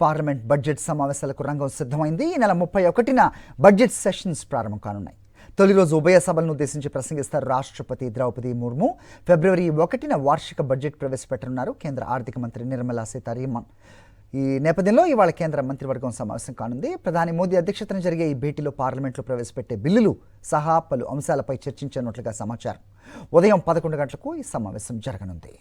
Parliament budget సమావేశాలకు రంగం సిద్ధమైంది. ఈ నెల 31న బడ్జెట్ సెషన్స్ ప్రారంభం కానున్నాయి. తొలి రోజు ఉభయ సభలను ఉద్దేశించి ప్రసంగిస్తారు రాష్ట్రపతి ద్రౌపది ముర్ము. ఫిబ్రవరి 1న వార్షిక బడ్జెట్ ప్రవేశపెట్టనున్నారు కేంద్ర ఆర్థిక మంత్రి నిర్మలా సీతారామన్. ఈ నేపథ్యంలో ఇవాళ కేంద్ర మంత్రివర్గం సమావేశం కానుంది. ప్రధాని మోదీ అధ్యక్షతన జరిగే ఈ భేటీలో పార్లమెంట్లో ప్రవేశపెట్టే బిల్లులు సహా పలు అంశాలపై చర్చించనున్నట్లుగా సమాచారం. ఉదయం 11 గంటలకు ఈ సమావేశం జరగనుంది.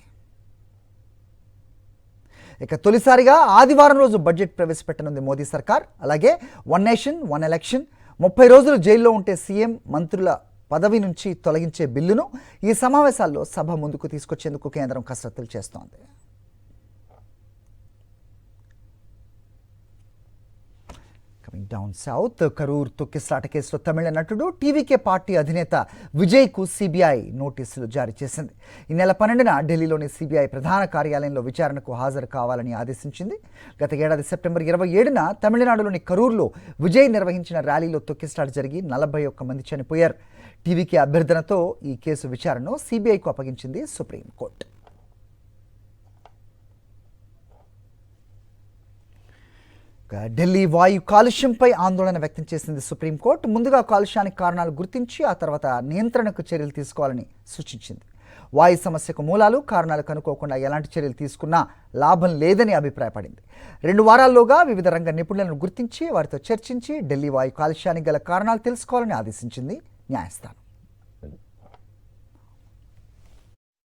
ఇక తొలిసారిగా ఆదివారం రోజు బడ్జెట్ ప్రవేశపెట్టనుంది మోదీ సర్కార్. అలాగే 1 నేషన్ 1 ఎలక్షన్, 30 రోజులు జైల్లో ఉంటే సీఎం మంత్రుల పదవి నుంచి తొలగించే బిల్లును ఈ సమావేశాల్లో సభ ముందుకు తీసుకొచ్చేందుకు కేంద్రం కసరత్తులు చేస్తోంది. డౌన్ సౌత్ కరూర్ తొక్కిసలాట కేసులో తమిళ నటుడు టీవీకే పార్టీ అధినేత విజయ్కు సిబిఐ నోటీసులు జారీ చేసింది. ఈ నెల 12న ఢిల్లీలోని సిబిఐ ప్రధాన కార్యాలయంలో విచారణకు హాజరు కావాలని ఆదేశించింది. గత ఏడాది సెప్టెంబర్ 27న తమిళనాడులోని కరూర్లో విజయ్ నిర్వహించిన ర్యాలీలో తొక్కిసలాట జరిగి 41 మంది చనిపోయారు. టీవీకే అభ్యర్థనతో ఈ కేసు విచారణను సిబిఐకు అప్పగించింది సుప్రీంకోర్టు. ఢిల్లీ వాయు కాలుష్యంపై ఆందోళన వ్యక్తం చేసింది సుప్రీంకోర్టు. ముందుగా కాలుష్యానికి కారణాలు గుర్తించి ఆ తర్వాత నియంత్రణకు చర్యలు తీసుకోవాలని సూచించింది. వాయు సమస్యకు మూలాలు కారణాలు కనుక్కోకుండా ఎలాంటి చర్యలు తీసుకున్నా లాభం లేదని అభిప్రాయపడింది. 2 వారాల్లోగా వివిధ రంగ నిపుణులను గుర్తించి వారితో చర్చించి ఢిల్లీ వాయు కాలుష్యానికి గల కారణాలు తెలుసుకోవాలని ఆదేశించింది న్యాయస్థానం.